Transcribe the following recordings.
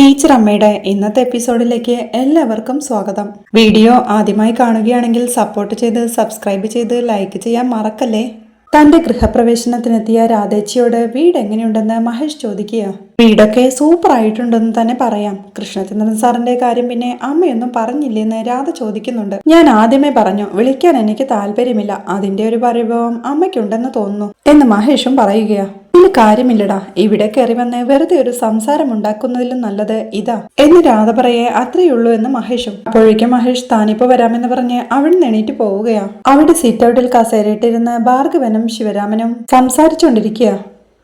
Teacher അമ്മയുടെ ഇന്നത്തെ എപ്പിസോഡിലേക്ക് എല്ലാവർക്കും സ്വാഗതം. വീഡിയോ ആദ്യമായി കാണുകയാണെങ്കിൽ സപ്പോർട്ട് ചെയ്ത് സബ്സ്ക്രൈബ് ചെയ്ത് ലൈക്ക് ചെയ്യാൻ മറക്കല്ലേ. തന്റെ ഗൃഹപ്രവേശനത്തിനെത്തിയ രാധേച്ചിയോട് വീട് എങ്ങനെയുണ്ടെന്ന് മഹേഷ് ചോദിക്കുക. വീടൊക്കെ സൂപ്പർ ആയിട്ടുണ്ടെന്ന് തന്നെ പറയാം. കൃഷ്ണചന്ദ്രൻ സാറിന്റെ കാര്യം പിന്നെ അമ്മയൊന്നും പറഞ്ഞില്ലെന്ന് രാധ ചോദിക്കുന്നുണ്ട്. ഞാൻ ആദ്യമേ പറഞ്ഞു, വിളിക്കാൻ എനിക്ക് താല്പര്യമില്ല, അതിന്റെ ഒരു പരിഭവം അമ്മയ്ക്കുണ്ടെന്ന് തോന്നുന്നു എന്ന് മഹേഷും പറയുകയാ. ഇതിന് കാര്യമില്ലടാ, ഇവിടെ കയറി വന്ന് വെറുതെ ഒരു സംസാരം ഉണ്ടാക്കുന്നതിലും നല്ലത് ഇതാ എന്ന് രാധ പറയേ. അത്രയുള്ളൂ എന്ന് മഹേഷും. അപ്പോഴേക്കും മഹേഷ് താനിപ്പോ വരാമെന്ന് പറഞ്ഞ് അവിടെ എണീറ്റ് പോവുകയാ. അവിടെ സീറ്റ് ഔട്ടിൽ കസേരയിട്ടിരുന്ന് ഭാർഗവനും ശിവരാമനും സംസാരിച്ചുകൊണ്ടിരിക്കുക.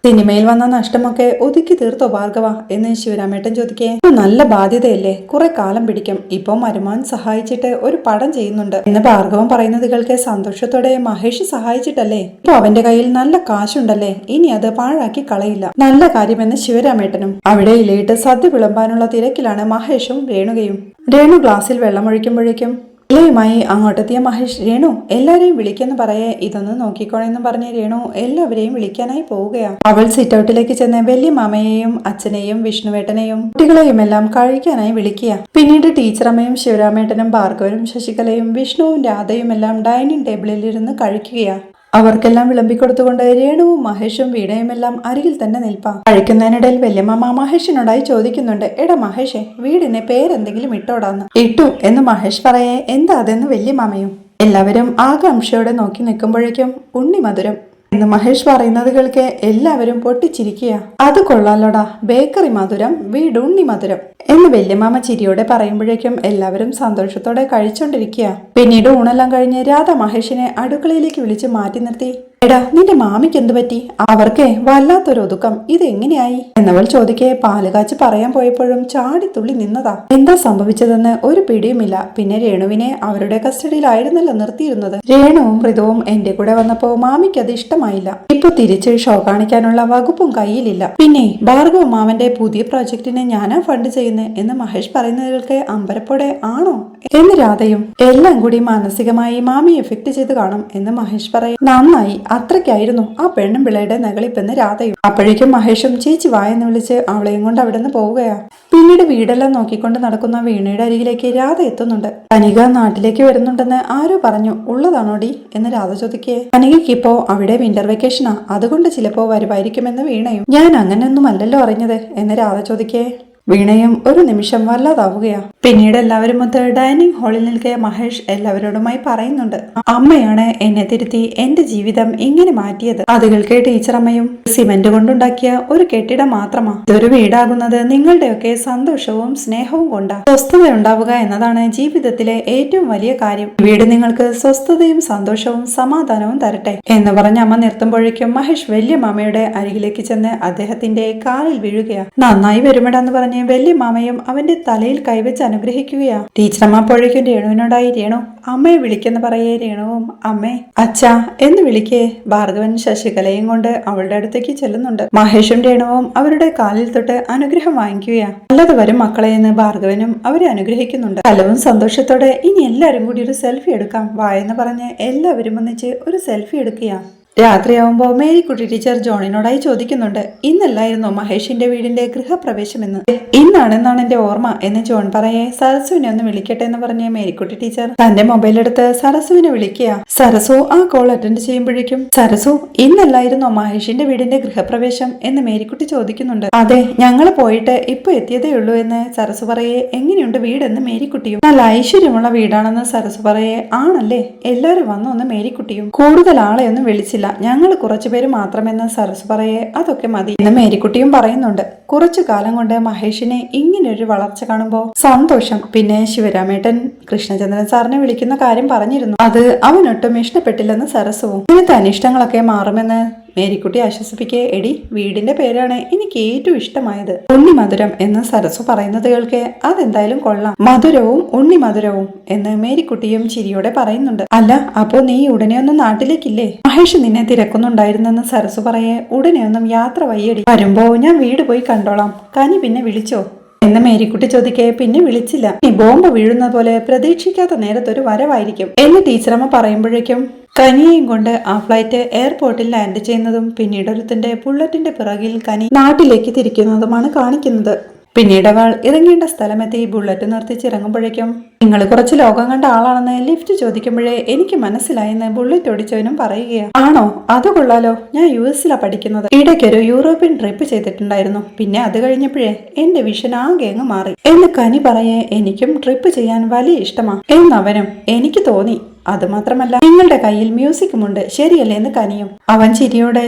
സിനിമയിൽ വന്ന നഷ്ടമൊക്കെ ഒതുക്കി തീർത്തോ ഭാർഗവ എന്ന് ശിവരാമേട്ടൻ ചോദിക്കേ. നല്ല ബാധ്യതയല്ലേ, കുറെ കാലം പിടിക്കും. ഇപ്പൊ മരുമാൻ സഹായിച്ചിട്ട് ഒരു പടം ചെയ്യുന്നുണ്ട് എന്ന് ഭാർഗവൻ പറയുന്നത് കേൾക്കെ സന്തോഷത്തോടെ മഹേഷ് സഹായിച്ചിട്ടല്ലേ, ഇപ്പൊ അവന്റെ കയ്യിൽ നല്ല കാശുണ്ടല്ലേ, ഇനി അത് പാഴാക്കി കളയില്ല. നല്ല കാര്യമെന്ന് ശിവരാമേട്ടനും. അവിടെ ഇലയിട്ട് സദ്യ വിളമ്പാനുള്ള തിരക്കിലാണ് മഹേഷും രേണുകയും. രേണു ഗ്ലാസ്സിൽ വെള്ളമൊഴിക്കുമ്പോഴേക്കും ഇലയുമായി അങ്ങോട്ടെത്തിയ മഹേഷ്, രേണു എല്ലാരെയും വിളിക്കെന്ന് പറയേ. ഇതൊന്ന് നോക്കിക്കോണെന്ന് പറഞ്ഞ് രേണു എല്ലാവരെയും വിളിക്കാനായി പോവുകയാണ്. അവൾ സിറ്റ് ഔട്ടിലേക്ക് ചെന്ന് വലിയ മാമയെയും അച്ഛനെയും വിഷ്ണുവേട്ടനെയും കുട്ടികളെയും എല്ലാം കഴിക്കാനായി വിളിക്കുക. പിന്നീട് ടീച്ചറമ്മയും ശിവരാമേട്ടനും ഭാർഗവനും ശശികലയും വിഷ്ണുവും രാധയും എല്ലാം ഡൈനിങ് ടേബിളിൽ ഇരുന്ന് കഴിക്കുകയാണ്. അവർക്കെല്ലാം വിളമ്പിക്കൊടുത്തുകൊണ്ട് രേണുവും മഹേഷും വീണയുമെല്ലാം അരികിൽ തന്നെ നിൽപ്പാ. കഴിക്കുന്നതിനിടയിൽ വല്യമ്മ മഹേഷിനോടായി ചോദിക്കുന്നുണ്ട്, എടാ മഹേഷേ, വീടിന് പേരെന്തെങ്കിലും ഇട്ടോടാന്ന്. ഇട്ടു എന്ന് മഹേഷ് പറയേ. എന്താ അതെന്ന് വല്യമ്മയും. എല്ലാവരും ആകാംക്ഷയോടെ നോക്കി നിൽക്കുമ്പോഴേക്കും ഉണ്ണിമധുരം എന്ന് മഹേഷ് പറയുന്നത് കേൾക്കെ എല്ലാവരും പൊട്ടിച്ചിരിക്കുക. അത് കൊള്ളാലോടാ, ബേക്കറി മധുരം വീടുണ്ണി മധുരം എന്ന് വല്യമാമ ചിരിയോടെ പറയുമ്പോഴേക്കും എല്ലാവരും സന്തോഷത്തോടെ കഴിച്ചോണ്ടിരിക്കുക. പിന്നീട് ഊണെല്ലാം കഴിഞ്ഞ് രാധ മഹേഷിനെ അടുക്കളയിലേക്ക് വിളിച്ച് മാറ്റി നിർത്തി. എടാ, നിന്റെ മാമിക്ക് എന്തു പറ്റി? അവർക്ക് വല്ലാത്തൊരു ഒതുക്കം, ഇതെങ്ങനെയായി എന്നവൾ ചോദിക്കേ. പാലുകാച്ച് പറയാൻ പോയപ്പോഴും ചാടിത്തുള്ളി നിന്നതാ. എന്താ സംഭവിച്ചതെന്ന് ഒരു പിടിയുമില്ല. പിന്നെ രേണുവിനെ അവരുടെ കസ്റ്റഡിയിലായിരുന്നല്ലോ നിർത്തിയിരുന്നത്. രേണുവും മൃദുവും എന്റെ കൂടെ വന്നപ്പോ മാമിക്ക് അത് ഇഷ്ടമായില്ല. ഇപ്പൊ തിരിച്ച് ഷോ കാണിക്കാനുള്ള വകുപ്പും കയ്യിലില്ല. പിന്നെ ഭാർഗവ മാമന്റെ പുതിയ പ്രോജക്റ്റിനെ ഞാനാ ഫണ്ട് ചെയ്യുന്നത് എന്ന് മഹേഷ് പറയുന്നതിലേക്ക് അമ്പരപ്പോടെ ആണോ എന്ന് രാധയും. എല്ലാം കൂടി മാനസികമായി മാമി എഫക്ട് ചെയ്ത് കാണും എന്ന് മഹേഷ് പറയും. നന്നായി, അത്രയ്ക്കായിരുന്നു ആ പെണ്ണും പിള്ളയുടെ നകളിപ്പെന്ന് രാധയും. അപ്പോഴേക്കും മഹേഷും ചേച്ചി വായെന്ന് വിളിച്ച് അവളെയും കൊണ്ട് അവിടെ നിന്ന് പോവുകയാ. പിന്നീട് വീടെല്ലാം നോക്കിക്കൊണ്ട് നടക്കുന്ന വീണയുടെ അരികിലേക്ക് രാധ എത്തുന്നുണ്ട്. കനിക നാട്ടിലേക്ക് വരുന്നുണ്ടെന്ന് ആരോ പറഞ്ഞു, ഉള്ളതാണോടി എന്ന് രാധ ചോദിക്കേ. കനികയ്ക്ക് ഇപ്പോ അവിടെ വിന്റർ വെക്കേഷനാ, അതുകൊണ്ട് ചിലപ്പോ വരുമായിരിക്കുമെന്ന് വീണയും. ഞാൻ അങ്ങനെയൊന്നും അല്ലല്ലോ അറിഞ്ഞത് എന്ന് രാധ ചോദിക്കേ. വീണയും ഒരു നിമിഷം വല്ലാതാവുകയാ. പിന്നീട് എല്ലാവരും മൊത്ത് ഡൈനിങ് ഹാളിൽ നിൽക്കെ മഹേഷ് എല്ലാവരോടുമായി പറയുന്നുണ്ട്, അമ്മയാണ് എന്നെ തിരുത്തി എന്റെ ജീവിതം ഇങ്ങനെ മാറ്റിയത്. അതുകൾക്ക് ടീച്ചറമ്മയും സിമന്റ് കൊണ്ടുണ്ടാക്കിയ ഒരു കെട്ടിടം മാത്രമാ. ഇതൊരു വീടാകുന്നത് നിങ്ങളുടെയൊക്കെ സന്തോഷവും സ്നേഹവും കൊണ്ടാ. സ്വസ്ഥത ഉണ്ടാവുക എന്നതാണ് ജീവിതത്തിലെ ഏറ്റവും വലിയ കാര്യം. വീട് നിങ്ങൾക്ക് സ്വസ്ഥതയും സന്തോഷവും സമാധാനവും തരട്ടെ എന്ന് പറഞ്ഞ അമ്മ നിർത്തുമ്പോഴേക്കും മഹേഷ് വല്യമാമയുടെ അരികിലേക്ക് ചെന്ന് അദ്ദേഹത്തിന്റെ കാലിൽ വീഴുകയാ. നന്നായി വരുമെടാന്ന് പറഞ്ഞ് വലിയ മാമയും അവന്റെ തലയിൽ കൈവച്ച് അനുഗ്രഹിക്കുകയാ. ടീച്ചറമ്മ അപ്പോഴേക്കും രേണുവിനോടായി, രേണു അമ്മയെ വിളിക്കെന്ന് പറയേ. രേണുവും അമ്മേ അച്ഛാ എന്ന് വിളിക്കേ. ഭാർഗവൻ ശശികലയും കൊണ്ട് അവളുടെ അടുത്തേക്ക് ചെല്ലുന്നുണ്ട്. മഹേഷും രേണുവും അവരുടെ കാലിൽ തൊട്ട് അനുഗ്രഹം വാങ്ങിക്കുകയാ. നല്ലത് വരും മക്കളെ എന്ന് ഭാർഗവനും അവരെ അനുഗ്രഹിക്കുന്നുണ്ട്. കലവും സന്തോഷത്തോടെ ഇനി എല്ലാവരും കൂടി ഒരു സെൽഫി എടുക്കാം വായെന്ന് പറഞ്ഞ് എല്ലാവരും ഒന്നിച്ച് ഒരു സെൽഫി എടുക്കുക. രാത്രിയാവുമ്പോ മേരിക്കുട്ടി ടീച്ചർ ജോണിനോടായി ചോദിക്കുന്നുണ്ട്, ഇന്നല്ലായിരുന്നോ മഹേഷിന്റെ വീടിന്റെ ഗൃഹപ്രവേശമെന്ന്? ഇന്നാണെന്നാണ് എന്റെ ഓർമ്മ എന്ന് ജോൺ പറയേ. സരസുവിനെ ഒന്ന് വിളിക്കട്ടെ എന്ന് പറഞ്ഞ മേരിക്കുട്ടി ടീച്ചർ തന്റെ മൊബൈൽ എടുത്ത് സരസുവിനെ വിളിക്കുക. സരസു ആ കോൾ അറ്റൻഡ് ചെയ്യുമ്പോഴേക്കും, സരസു ഇന്നല്ലായിരുന്നോ മഹേഷിന്റെ വീടിന്റെ ഗൃഹപ്രവേശം എന്ന് മേരിക്കുട്ടി ചോദിക്കുന്നുണ്ട്. അതെ, ഞങ്ങൾ പോയിട്ട് ഇപ്പൊ എത്തിയതേ ഉള്ളൂ എന്ന് സരസു പറയേ. എങ്ങനെയുണ്ട് വീടെന്ന് മേരിക്കുട്ടിയും. നല്ല ഐശ്വര്യമുള്ള വീടാണെന്ന് സരസു പറയേ. ആണല്ലേ, എല്ലാവരും വന്നു എന്ന് മേരിക്കുട്ടിയും. കൂടുതൽ ആളെ ഒന്നും വിളിച്ചില്ല, ഞങ്ങൾ കുറച്ചുപേര് മാത്രമെന്ന് സരസ് പറയേ. അതൊക്കെ മതി എന്ന് മേരിക്കുട്ടിയും പറയുന്നുണ്ട്. കുറച്ചു കാലം കൊണ്ട് മഹേഷിനെ ഇങ്ങനൊരു വളർച്ച കാണുമ്പോ സന്തോഷം. പിന്നെ ശിവരാമേട്ടൻ കൃഷ്ണചന്ദ്രൻ സാറിനെ വിളിക്കുന്ന കാര്യം പറഞ്ഞിരുന്നു, അത് അവനൊട്ടും ഇഷ്ടപ്പെട്ടില്ലെന്ന് സരസുവും. ഇങ്ങനത്തെ അനിഷ്ടങ്ങളൊക്കെ മാറുമെന്ന് മേരിക്കുട്ടി ആശ്വസിപ്പിക്കേ. എടി, വീടിന്റെ പേരാണ് എനിക്ക് ഏറ്റവും ഇഷ്ടമായത്, ഉണ്ണിമധുരം എന്ന് സരസു പറയുന്നത് കേൾക്കെ. അതെന്തായാലും കൊള്ളാം, മധുരവും ഉണ്ണിമധുരവും എന്ന് മേരിക്കുട്ടിയും ചിരിയോടെ പറയുന്നുണ്ട്. അല്ല, അപ്പോ നീ ഉടനെ ഒന്നും നാട്ടിലേക്കില്ലേ? മഹേഷ് നിന്നെ തിരക്കുന്നുണ്ടായിരുന്നെന്ന് സരസു പറയേ. ഉടനെ ഒന്നും യാത്ര വയ്യടി, വരുമ്പോ ഞാൻ വീട് പോയി കണ്ടോളാം. കനി പിന്നെ വിളിച്ചോ എന്ന് മേരിക്കുട്ടി ചോദിക്കേ. പിന്നെ വിളിച്ചില്ല, നീ ബോംബ് വീഴുന്ന പോലെ പ്രതീക്ഷിക്കാത്ത നേരത്തൊരു വരവായിരിക്കും എന്ന് ടീച്ചറമ്മ പറയുമ്പോഴേക്കും കനിയെയും കൊണ്ട് ആ ഫ്ലൈറ്റ് എയർപോർട്ടിൽ ലാൻഡ് ചെയ്യുന്നതും പിന്നീട് ഒരുത്തിന്റെ ബുള്ളറ്റിന്റെ പിറകിൽ കനി നാട്ടിലേക്ക് തിരിക്കുന്നതുമാണ് കാണിക്കുന്നത്. പിന്നീട് അവൾ ഇറങ്ങേണ്ട സ്ഥലമെത്തി ബുള്ളറ്റ് നിർത്തിച്ചിറങ്ങുമ്പോഴേക്കും നിങ്ങൾ കുറച്ച് ലോകം കണ്ട ആളാണെന്ന് ലിഫ്റ്റ് ചോദിക്കുമ്പോഴേ എനിക്ക് മനസ്സിലായെന്ന് ബുള്ളറ്റ് ഓടിച്ചവനും പറയുകയാണ്. ആണോ, അത് കൊള്ളാലോ. ഞാൻ US-ലാ പഠിക്കുന്നത്. ഇടയ്ക്കൊരു യൂറോപ്യൻ ട്രിപ്പ് ചെയ്തിട്ടുണ്ടായിരുന്നു. പിന്നെ അത് കഴിഞ്ഞപ്പോഴേ എന്റെ വിഷൻ ആകെ അങ്ങ് മാറി എന്ന് കനി പറയേ എനിക്കും ട്രിപ്പ് ചെയ്യാൻ വലിയ ഇഷ്ടമാ എന്നവനും എനിക്ക് തോന്നി. അതുമാത്രമല്ല നിങ്ങളുടെ കയ്യിൽ മ്യൂസിക്കുമുണ്ട് ശരിയല്ലേ എന്ന് കനിയും. അവൻ ചിരിയോടെ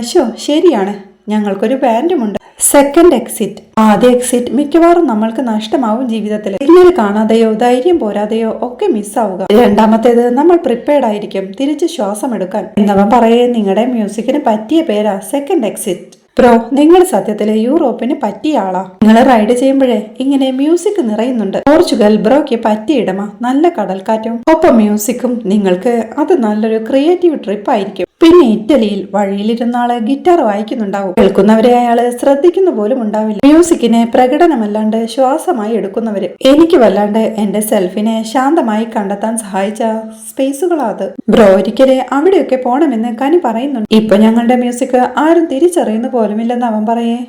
ശരിയാണ്, ഞങ്ങൾക്കൊരു ബാൻഡുമുണ്ട്. Second exit. ആദ്യ എക്സിറ്റ് മിക്കവാറും നമ്മൾക്ക് നഷ്ടമാവും ജീവിതത്തിൽ. സിഗ്നൽ കാണാതെയോ ധൈര്യം പോരാതെയോ ഒക്കെ മിസ്സാവുക. രണ്ടാമത്തേത് നമ്മൾ പ്രിപ്പയർഡ് ആയിരിക്കും തിരിച്ച് ശ്വാസം എടുക്കാൻ എന്നവൻ പറയേ നിങ്ങളുടെ മ്യൂസിക്കിന് പറ്റിയ പേരാ സെക്കൻഡ് എക്സിറ്റ്. ബ്രോ, നിങ്ങൾ സത്യത്തില് യൂറോപ്പിന് പറ്റിയ ആളാ. നിങ്ങൾ റൈഡ് ചെയ്യുമ്പോഴേ ഇങ്ങനെ മ്യൂസിക് നിറയുന്നുണ്ട്. പോർച്ചുഗൽ ബ്രോയ്ക്ക് പറ്റിയ ഇടമാ. നല്ല കടൽക്കാറ്റും ഒപ്പം മ്യൂസിക്കും. നിങ്ങൾക്ക് അത് നല്ലൊരു ക്രിയേറ്റീവ് ട്രിപ്പ് ആയിരിക്കും. പിന്നെ ഇറ്റലിയിൽ വഴിയിലിരുന്ന ആള് ഗിറ്റാർ വായിക്കുന്നുണ്ടാവും. കേൾക്കുന്നവരെ അയാള് ശ്രദ്ധിക്കുന്ന പോലും ഉണ്ടാവില്ല. മ്യൂസിക്കിനെ പ്രകടനമല്ലാണ്ട് ശ്വാസമായി എടുക്കുന്നവര്. എനിക്ക് വല്ലാണ്ട് എന്റെ സെൽഫിനെ ശാന്തമായി കണ്ടെത്താൻ സഹായിച്ച സ്പേസുകളാ അത്. ബ്രോ ഒരിക്കല് അവിടെയൊക്കെ പോണമെന്ന് കനി പറയുന്നുണ്ട്. ഇപ്പൊ ഞങ്ങളുടെ മ്യൂസിക് ആരും തിരിച്ചറിയുന്ന പോലുമില്ലെന്ന് അവൻ പറയേ.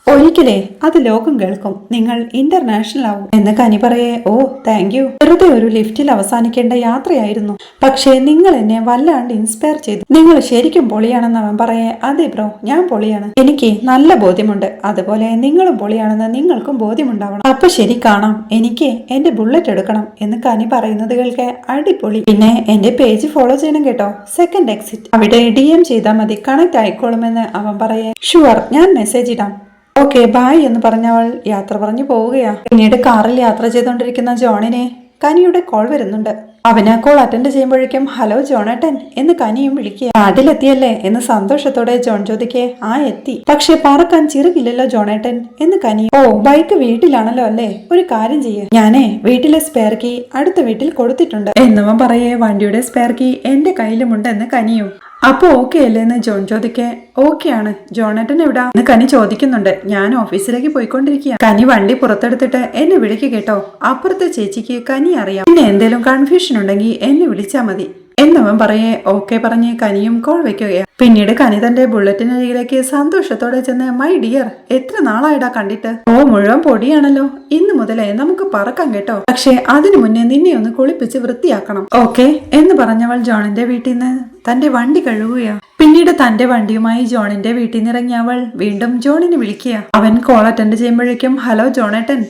ഒരിക്കലേ അത് ലോകം കേൾക്കും, നിങ്ങൾ ഇന്റർനാഷണൽ ആവും എന്ന് കനി പറയേ. ഓ താങ്ക് യു. വെറുതെ ഒരു ലിഫ്റ്റിൽ അവസാനിക്കേണ്ട യാത്രയായിരുന്നു, പക്ഷേ നിങ്ങൾ എന്നെ വല്ലാണ്ട് ഇൻസ്പയർ ചെയ്തു. നിങ്ങൾ ശരിക്കും പൊളിയാണെന്ന് അവൻ പറയേ. അതെ ബ്രോ, ഞാൻ പൊളിയാണ്. എനിക്ക് നല്ല ബോധ്യമുണ്ട്. അതുപോലെ നിങ്ങളും പൊളിയാണെന്ന് നിങ്ങൾക്കും ബോധ്യമുണ്ടാവണം. അപ്പൊ ശരി, കാണാം. എനിക്ക് എന്റെ ബുള്ളറ്റ് എടുക്കണം എന്ന് കനി പറയുന്നത് കേൾക്കെ അടിപൊളി. പിന്നെ എന്റെ പേജ് ഫോളോ ചെയ്യണം കേട്ടോ, സെക്കൻഡ് എക്സിറ്റ്. അവിടെ DM ചെയ്താൽ മതി, കണക്ട് ആയിക്കോളുമെന്ന് അവൻ പറയേ. ഷുവർ, ഞാൻ മെസ്സേജ് ഇടാം. ഓക്കെ ബായ് എന്ന് പറഞ്ഞവൾ യാത്ര പറഞ്ഞു പോവുകയാ. പിന്നീട് കാറിൽ യാത്ര ചെയ്തുകൊണ്ടിരിക്കുന്ന ജോണിനെ കനിയുടെ കോൾ വരുന്നുണ്ട്. അവന് കോൾ അറ്റൻഡ് ചെയ്യുമ്പോഴേക്കും ഹലോ ജോണേട്ടൻ എന്ന് കനിയും വിളിക്കുക. നാട്ടിലെത്തിയല്ലേ എന്ന് സന്തോഷത്തോടെ ജോൺ ചോദിക്കേ. ആ എത്തി, പക്ഷെ പറക്കാൻ ചിറകില്ലല്ലോ ജോണേട്ടൻ എന്ന് കനി. ഓ ബൈക്ക് വീട്ടിലാണല്ലോ അല്ലേ, ഒരു കാര്യം ചെയ്യേ, ഞാനേ വീട്ടിലെ സ്പെയർ കീ അടുത്ത വീട്ടിൽ കൊടുത്തിട്ടുണ്ട് എന്നവൻ പറയേ. വണ്ടിയുടെ സ്പെയർ കീ എന്റെ കയ്യിലുമുണ്ട് എന്ന് കനിയും. അപ്പൊ ഓക്കെ അല്ലേ എന്ന് ജോൺ ചോദിക്കേ. ഓക്കെ ആണ്. ജോണേട്ടൻ എവിടാ എന്ന് കനി ചോദിക്കുന്നുണ്ട്. ഞാൻ ഓഫീസിലേക്ക് പോയിക്കൊണ്ടിരിക്കുക. കനി വണ്ടി പുറത്തെടുത്തിട്ട് എന്നെ വിളിക്ക് കേട്ടോ, അപ്പുറത്തെ ചേച്ചിക്ക് കനി അറിയാം. പിന്നെ എന്തേലും കൺഫ്യൂഷൻ ഉണ്ടെങ്കിൽ എന്നെ വിളിച്ചാ മതി എന്നവൻ പറയേ. ഓക്കെ പറഞ്ഞ് കനിയും കോൾ വെക്കുകയാണ്. പിന്നീട് കനി തന്റെ ബുള്ളറ്റിനരികിലേക്ക് സന്തോഷത്തോടെ ചെന്ന് മൈ ഡിയർ, എത്ര നാളായിടാ കണ്ടിട്ട്. ഓ മുഴുവൻ പൊടിയാണല്ലോ, ഇന്ന് മുതലേ നമുക്ക് പറക്കാം കേട്ടോ. പക്ഷെ അതിനു മുന്നേ നിന്നെ ഒന്ന് കുളിപ്പിച്ച് വൃത്തിയാക്കണം. ഓക്കെ എന്ന് പറഞ്ഞവൾ ജോണിന്റെ വീട്ടിൽ നിന്ന് തന്റെ വണ്ടി കഴുകുകയാ. പിന്നീട് തന്റെ വണ്ടിയുമായി ജോണിന്റെ വീട്ടിൽ നിന്ന് ഇറങ്ങിയ അവൾ വീണ്ടും ജോണിനെ വിളിക്കുക. അവൻ കോൾ അറ്റൻഡ് ചെയ്യുമ്പോഴേക്കും ഹലോ ജോണേട്ടൻ,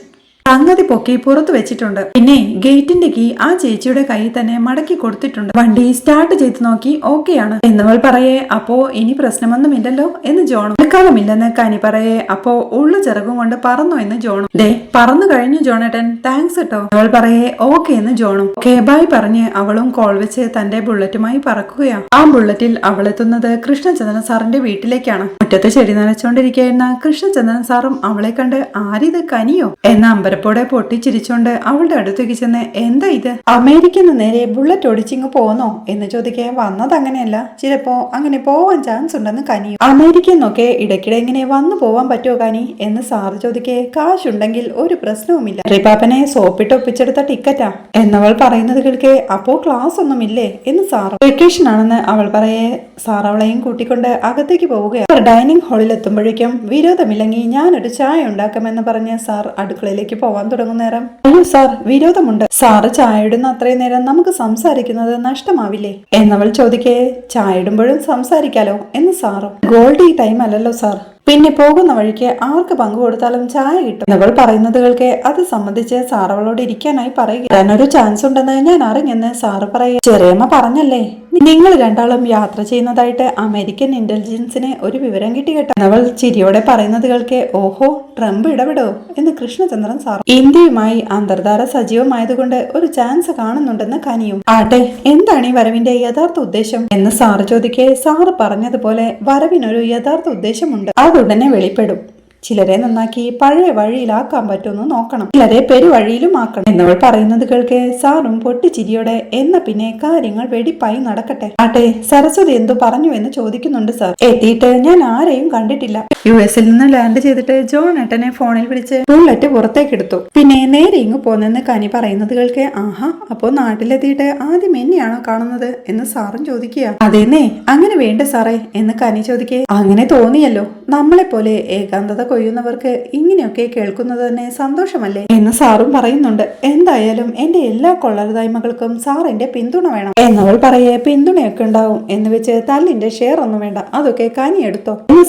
സംഗതി പൊക്കി പുറത്തു വെച്ചിട്ടുണ്ട്. പിന്നെ ഗേറ്റിന്റെ കീ ആ ചേച്ചിയുടെ കയ്യിൽ തന്നെ മടക്കി കൊടുത്തിട്ടുണ്ട്. വണ്ടി സ്റ്റാർട്ട് ചെയ്ത് നോക്കി ഓക്കെയാണ് എന്നവൾ പറയേ. അപ്പോ ഇനി പ്രശ്നമൊന്നുമില്ലല്ലോ എന്ന് ജോണും. എടുക്കാലമില്ലെന്ന് കനി പറയേ. അപ്പോ ഉള്ള ചിറകും കൊണ്ട് പറന്നോ എന്ന് ജോണും. ദേ പറന്നു കഴിഞ്ഞു ജോണേട്ടൻ, താങ്ക്സ് കേട്ടോ അവൾ പറയേ. ഓക്കെ എന്ന് ജോണും. ഓക്കെ ബൈ പറഞ്ഞ് അവളും കോൾ വെച്ച് തന്റെ ബുള്ളറ്റുമായി പറക്കുകയാണ്. ആ ബുള്ളറ്റിൽ അവൾ എത്തുന്നത് കൃഷ്ണചന്ദ്രൻ സാറിന്റെ വീട്ടിലേക്കാണ്. മുറ്റത്ത് ചെടി നനച്ചുകൊണ്ടിരിക്കുന്ന കൃഷ്ണചന്ദ്രൻ സാറും അവളെ കണ്ട് ആരിത് കനിയോ എന്ന അമ്പരപ്പോടെ പൊട്ടിച്ചിരിച്ചോണ്ട് അവളുടെ അടുത്തേക്ക് ചെന്ന് എന്താ ഇത്, അമേരിക്കന്ന് നേരെ ബുള്ളറ്റ് ഓടിച്ചിങ്ങ് പോന്നോ എന്ന് ചോദിക്കാൻ. വന്നത് അങ്ങനെയല്ല, ചിലപ്പോ അങ്ങനെ പോവാൻ ചാൻസ് ഉണ്ടെന്ന് കനിയും. അമേരിക്കന്നൊക്കെ ഇടയ്ക്കിടെ ഇങ്ങനെ വന്നു പോവാൻ പറ്റുമോ കനി എന്ന് സാറ് ചോദിക്കേ. കാശുണ്ടെങ്കിൽ ഒരു പ്രശ്നവുമില്ല, റിപ്പാപ്പനെ സോപ്പിട്ട് ഒപ്പിച്ചെടുത്ത ടിക്കറ്റാ എന്നവൾ പറയുന്നത് കേൾക്കേ. അപ്പോ ക്ലാസ് ഒന്നുമില്ലേ എന്ന് സാറ്. വെക്കേഷൻ ആണെന്ന് അവൾ പറയേ. സാർ അവളെയും കൂട്ടിക്കൊണ്ട് അകത്തേക്ക് പോവുകയാണ്. ഡൈനിങ് ഹാളിൽ എത്തുമ്പോഴേക്കും വിരോധമില്ലെങ്കിൽ ഞാനൊരു ചായ ഉണ്ടാക്കാമെന്ന് പറഞ്ഞ് സാർ അടുക്കളയിലേക്ക് പോവാൻ തുടങ്ങുന്ന നേരം അയ്യോ സാർ വിരോധമുണ്ട്. സാറ് ചായ ഇടുന്ന അത്രയും നേരം നമുക്ക് സംസാരിക്കുന്നത് നഷ്ടമാവില്ലേ എന്നവൾ ചോദിക്കേ. ചായ ഇടുമ്പോഴും സംസാരിക്കാലോ എന്ന് സാറും. ഗോൾഡ് ഈ ടൈം അല്ലല്ലോ സാർ, പിന്നെ പോകുന്ന വഴിക്ക് ആർക്ക് പങ്കു കൊടുത്താലും ചായ കിട്ടും എന്നവൾ പറയുന്നത് കേൾക്കെ അത് സംബന്ധിച്ച് സാർ അവളോട് ഇരിക്കാനായി പറയുക. തന്നൊരു ചാൻസ് ഉണ്ടെന്ന് ഞാൻ അറിഞ്ഞെന്ന് സാറ് പറയുക. ചെറിയമ്മ പറഞ്ഞല്ലേ നിങ്ങൾ രണ്ടാളും യാത്ര ചെയ്യുന്നതായിട്ട് അമേരിക്കൻ ഇന്റലിജൻസിന് ഒരു വിവരം കിട്ടി കേട്ടോ എന്നവൾ ചിരിയോടെ പറയുന്നത് കേൾക്കെ. ഓഹോ ട്രംപ് ഇടപെടോ എന്ന് കൃഷ്ണചന്ദ്രൻ സാർ. ഇന്ത്യയുമായി അന്തർധാര സജീവമായതുകൊണ്ട് ഒരു ചാൻസ് കാണുന്നുണ്ടെന്ന് കനിയും. ആട്ടെ എന്താണ് ഈ വരവിന്റെ യഥാർത്ഥ ഉദ്ദേശം എന്ന് സാറ് ചോദിക്കേ. സാറ് പറഞ്ഞതുപോലെ വരവിനൊരു യഥാർത്ഥ ഉദ്ദേശമുണ്ട്, അതുടനെ വെളിപ്പെടും. ചിലരെ നന്നാക്കി പഴയ വഴിയിലാക്കാൻ പറ്റുമെന്ന് നോക്കണം, ചിലരെ പെരുവഴിയിലും ആക്കണം എന്നവൾ പറയുന്നത് കേൾക്കെ സാറും പൊട്ടിച്ചിരിയോടെ എന്ന പിന്നെ കാര്യങ്ങൾ വെടിപ്പായി നടക്കട്ടെ. ആട്ടെ സരസ്വതി എന്തു പറഞ്ഞു എന്ന് ചോദിക്കുന്നുണ്ട് സാർ. എത്തിയിട്ട് ഞാൻ ആരെയും കണ്ടിട്ടില്ല. US-ൽ നിന്ന് ലാൻഡ് ചെയ്തിട്ട് ജോൺ ഏട്ടനെ ഫോണിൽ വിളിച്ച് ബുള്ളറ്റ് പുറത്തേക്ക് എടുത്തു. പിന്നെ നേരെ ഇങ്ങ് പോന്നെന്ന് കനി പറയുന്നത് കേൾക്കെ. ആഹാ അപ്പോ നാട്ടിലെത്തിയിട്ട് ആദ്യം എന്നെയാണോ കാണുന്നത് എന്ന് സാറും ചോദിക്കുക. അതേന്നേ അങ്ങനെ വേണ്ട സാറേ എന്ന് കനി ചോദിക്കേ. അങ്ങനെ തോന്നിയല്ലോ, നമ്മളെ പോലെ ഏകാന്തത കൊയ്യുന്നവർക്ക് ഇങ്ങനെയൊക്കെ കേൾക്കുന്നത് തന്നെ സന്തോഷമല്ലേ എന്ന് സാറും പറയുന്നുണ്ട്. എന്തായാലും എന്റെ എല്ലാ കൊള്ളരുതായ്മകൾക്കും സാറിന്റെ പിന്തുണ വേണം എന്നവൾ പറയേ, പിന്തുണയൊക്കെ ഉണ്ടാവും എന്ന് വെച്ച് തല്ലിന്റെ ഷെയർ ഒന്നും വേണ്ട, അതൊക്കെ കനി എടുത്തോ എന്ന്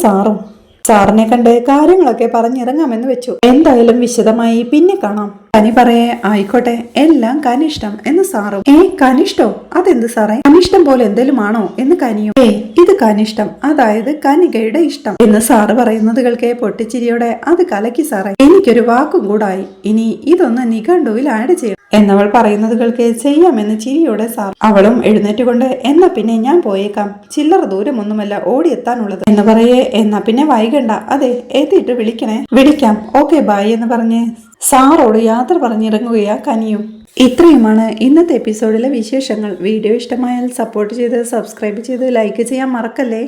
സാറിനെ കണ്ട് കാര്യങ്ങളൊക്കെ പറഞ്ഞിറങ്ങാമെന്ന് വെച്ചു. എന്തായാലും വിശദമായി പിന്നെ കാണാം. കനി പറയേ, ആയിക്കോട്ടെ, എല്ലാം കനിഷ്ടം എന്ന് സാറും. കനിഷ്ടോ? അതെന്ത് സാറേ? കനിഷ്ടം പോലെ എന്തേലും ആണോ എന്ന് കനിയും. ഇത് കനിഷ്ടം, അതായത് കനികയുടെ ഇഷ്ടം എന്ന് സാറ് പറയുന്നത് കേൾക്കെ പൊട്ടിച്ചിരിയോടെ, അത് കലക്കി സാറേ, എനിക്കൊരു വാക്കും കൂടായി, ഇനി ഇതൊന്ന് നിഘണ്ടുവിൽ ആഡ് ചെയ്യണം എന്നവൾ പറയുന്നത് കേൾക്കെ ചെയ്യാമെന്ന് ചിരിയോടെ സാർ. അവളും എഴുന്നേറ്റുകൊണ്ട്, എന്നാ പിന്നെ ഞാൻ പോയേക്കാം, ചില്ലറ ദൂരമൊന്നുമല്ല ഓടിയെത്താനുള്ളത് എന്ന് പറയേ, എന്നാ പിന്നെ വൈകണ്ട, അതെ എത്തിയിട്ട് വിളിക്കണേ. വിളിക്കാം, ഓക്കെ ബൈ എന്ന് പറഞ്ഞ് സാറോട് യാത്ര പറഞ്ഞിറങ്ങുകയാ കനിയും. ഇത്രയുമാണ് ഇന്നത്തെ എപ്പിസോഡിലെ വിശേഷങ്ങൾ. വീഡിയോ ഇഷ്ടമായാൽ സപ്പോർട്ട് ചെയ്ത് സബ്സ്ക്രൈബ് ചെയ്ത് ലൈക്ക് ചെയ്യാൻ മറക്കല്ലേ.